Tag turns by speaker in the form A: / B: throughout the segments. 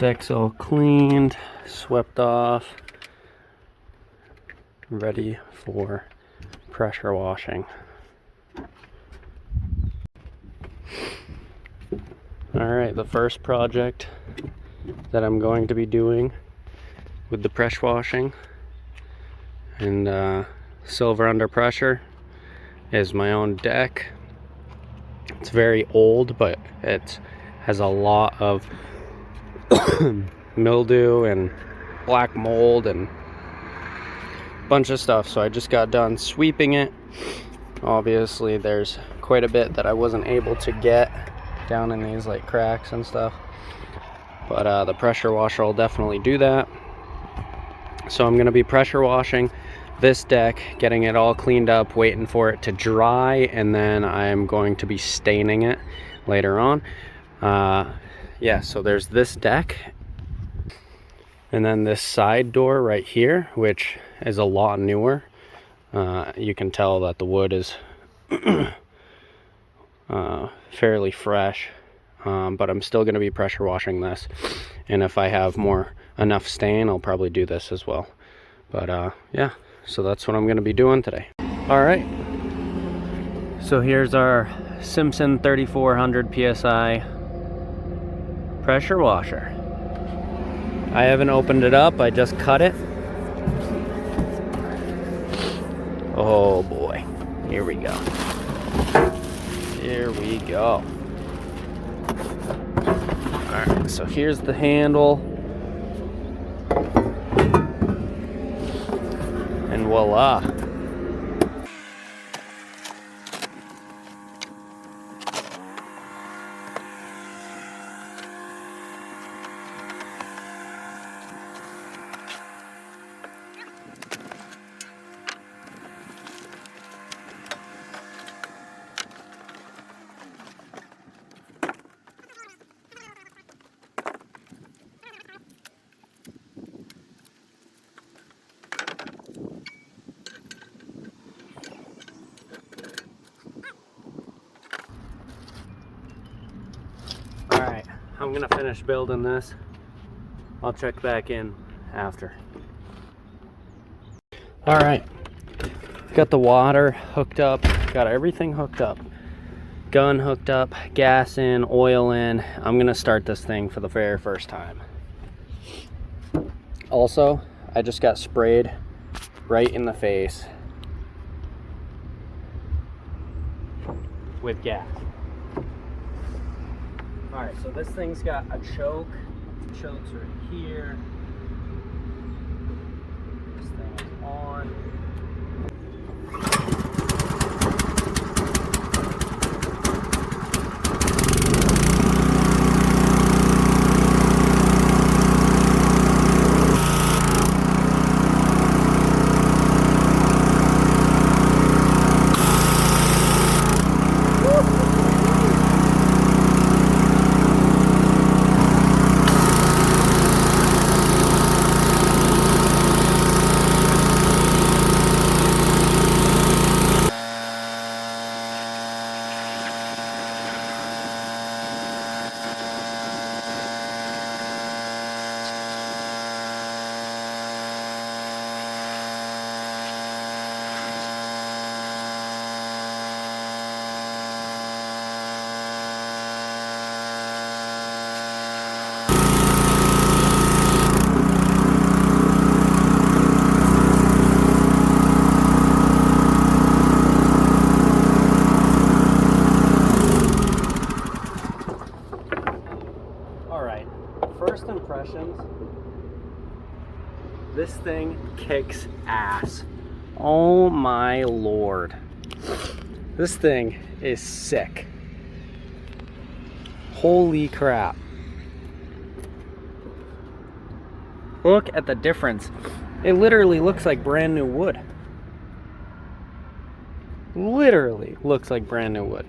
A: Deck's all cleaned, swept off, ready for pressure washing. Alright, the first project that I'm going to be doing with the pressure washing and Silva Under Pressure is my own deck. It's very old, but it has a lot of mildew and black mold and a bunch of stuff. So I just got done sweeping it. Obviously there's quite a bit that I wasn't able to get down in these like cracks and stuff, but the pressure washer will definitely do that. So I'm going to be pressure washing this deck, getting it all cleaned up, waiting for it to dry, and then I'm going to be staining it later on. Yeah, so there's this deck, and then this side door right here, which is a lot newer. You can tell that the wood is fairly fresh, but I'm still going to be pressure washing this, and if I have enough stain, I'll probably do this as well. But yeah, so that's what I'm going to be doing today. All right, so here's our Simpson 3400 psi pressure washer. I haven't opened it up, I just cut it. Oh boy, here we go. Here we go. Alright, so here's the handle. And voila. Alright, I'm gonna finish building this. I'll check back in after. Alright, got the water hooked up, got everything hooked up. Gun hooked up, gas in, oil in. I'm gonna start this thing for the very first time. Also, I just got sprayed right in the face with gas. Alright, so this thing's got a choke. Choke's right here. This thing is on. First impressions, this thing kicks ass. Oh my lord. This thing is sick. Holy crap. Look at the difference. It literally looks like brand new wood. Literally looks like brand new wood.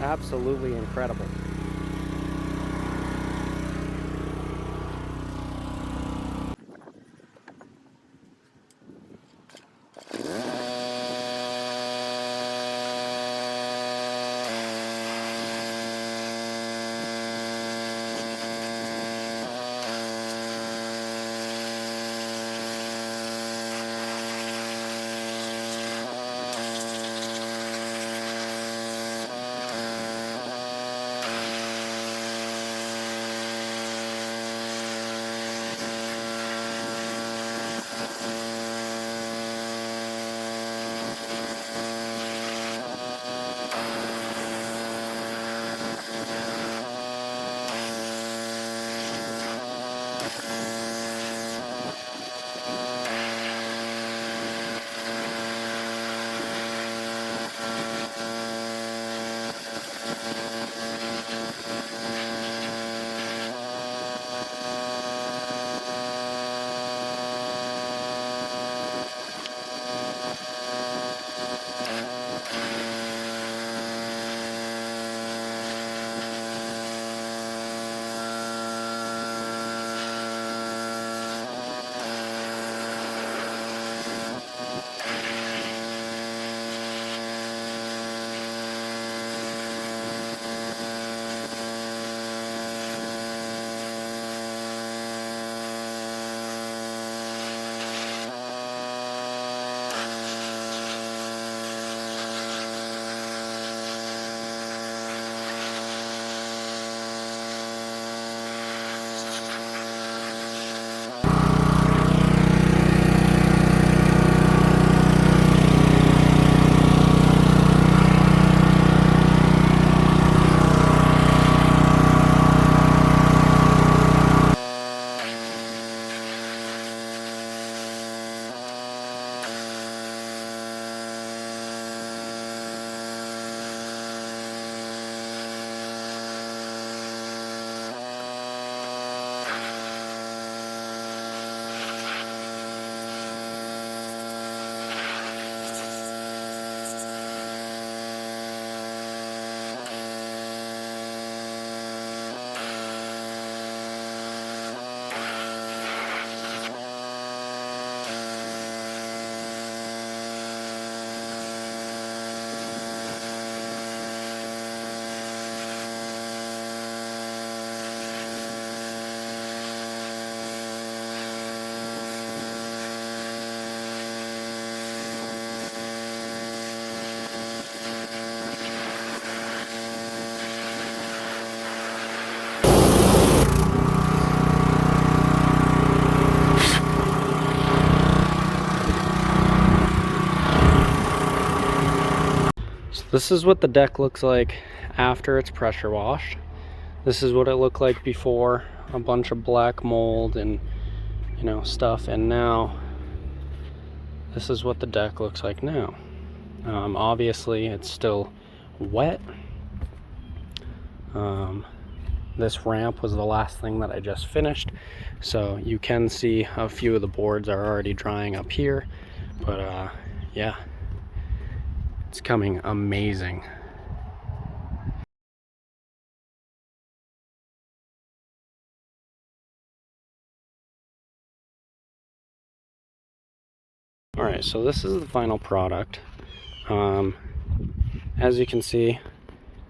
A: Absolutely incredible. This is what the deck looks like after it's pressure washed. This is what it looked like before, a bunch of black mold and stuff, and now this is what the deck looks like now. Obviously it's still wet. This ramp was the last thing that I just finished, so you can see a few of the boards are already drying up here, but yeah, it's coming amazing. Alright, so this is the final product. As you can see,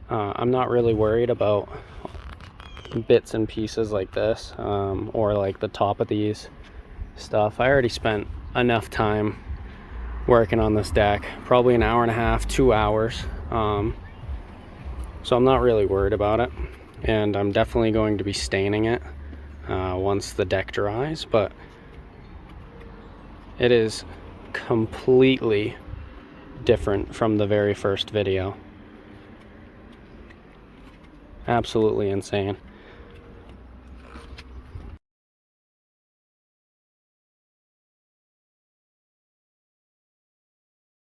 A: I'm not really worried about bits and pieces like this, or like the top of these stuff. I already spent enough time working on this deck, probably an hour and a half, 2 hours. So I'm not really worried about it, and I'm definitely going to be staining it once the deck dries, but it is completely different from the very first video. Absolutely insane.